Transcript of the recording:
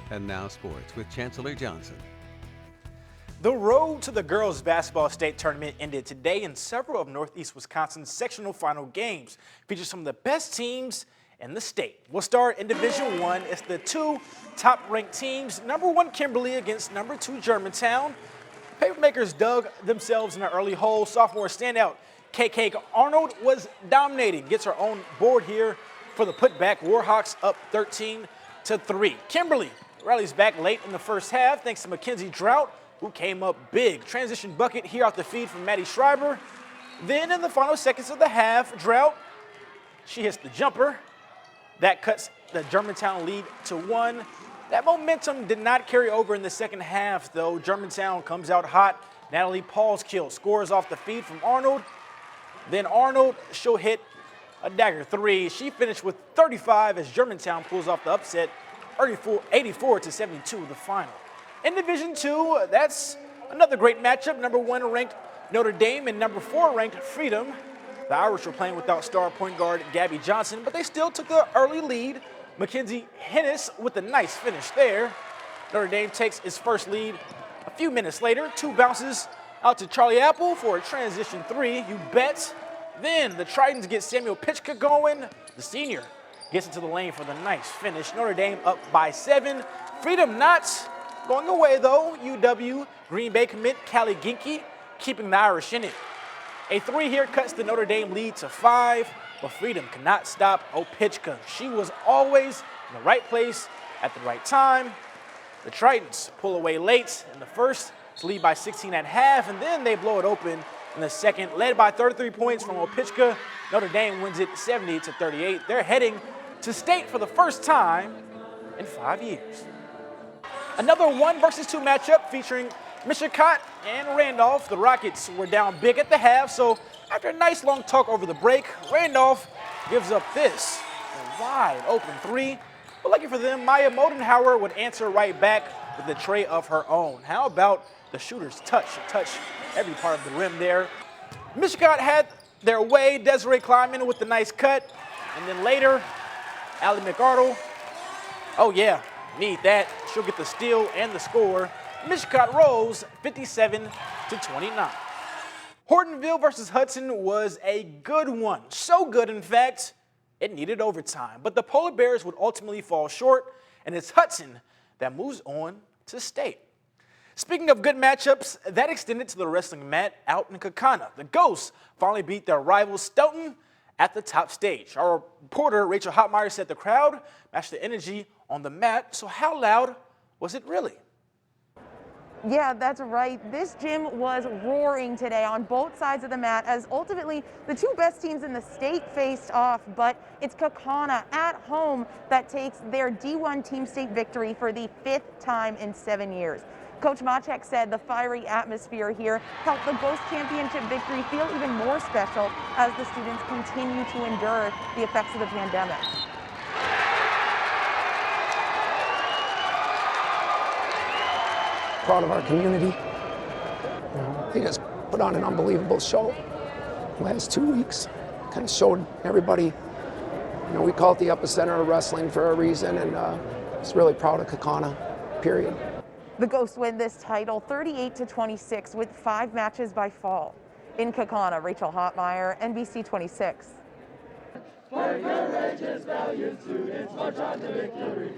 And now sports with Chancellor Johnson. The road to the girls basketball state tournament ended today, and several of Northeast Wisconsin's sectional final games feature some of the best teams in the state. We'll start in Division I. It's the two top-ranked teams, number 1 Kimberly against number 2 Germantown. Papermakers dug themselves in an early hole. Sophomore standout KK Arnold was dominating, gets her own board here for the putback. Warhawks up 13-3. Kimberly rallies back late in the first half thanks to Mackenzie Drought, who came up big. Transition bucket here off the feed from Maddie Schreiber. Then in the final seconds of the half, Drought, she hits the jumper. That cuts the Germantown lead to 1. That momentum did not carry over in the second half, though. Germantown comes out hot. Natalie Paulskill scores off the feed from Arnold. Then Arnold, she'll hit a dagger 3. She finished with 35 as Germantown pulls off the upset, 84-72 the final. In Division II, that's another great matchup. Number 1 ranked Notre Dame and number 4 ranked Freedom. The Irish were playing without star point guard Gabby Johnson, but they still took the early lead. Mackenzie Hennis with a nice finish there. Notre Dame takes its first lead a few minutes later. 2 bounces out to Charlie Apple for a transition 3. You bet. Then the Tritons get Samuel Pitchka going. The senior gets into the lane for the nice finish. Notre Dame up by 7. Freedom not going away, though. UW Green Bay commit Callie Ginky keeping the Irish in it. A 3 here cuts the Notre Dame lead to 5, but Freedom cannot stop Opitchka. She was always in the right place at the right time. The Tritons pull away late in the first to lead by 16 at half, and then they blow it open in the second. Led by 33 points from Opitchka, Notre Dame wins it 70-38. They're heading to state for the first time in 5 years. Another 1 versus 2 matchup featuring Mishicot and Randolph. The Rockets were down big at the half, so after a nice long talk over the break, Randolph gives up this, a wide open 3. But lucky for them, Maya Modenhauer would answer right back with a tray of her own. How about the shooter's touch? She touched every part of the rim there. Mishicot had their way. Desiree Kleiman with the nice cut. And then later, Allie McArdle. Oh yeah, need that. She'll get the steal and the score. Mishicot rose 57-29. Hortonville versus Hudson was a good one. So good, in fact, it needed overtime. But the Polar Bears would ultimately fall short, and it's Hudson that moves on to state. Speaking of good matchups, that extended to the wrestling mat out in Kaukauna. The Ghosts finally beat their rival Stoughton at the top stage. Our reporter, Rachel Hotmeyer, said the crowd matched the energy on the mat. So how loud was it really? Yeah, that's right. This gym was roaring today on both sides of the mat as ultimately the 2 best teams in the state faced off, but it's Kaukauna at home that takes their D1 team state victory for the 5th time in 7 years. Coach Machek said the fiery atmosphere here helped the Ghost Championship victory feel even more special as the students continue to endure the effects of the pandemic. Proud of our community. They just put on an unbelievable show the last 2 weeks. Kind of showed everybody, we call it the epicenter of wrestling for a reason, and just really proud of Kaukauna, period. The Ghosts win this title 38-26 with 5 matches by fall. In Kaukauna, Rachel Hotmeyer, NBC 26. For courageous, valued students, march on to victory.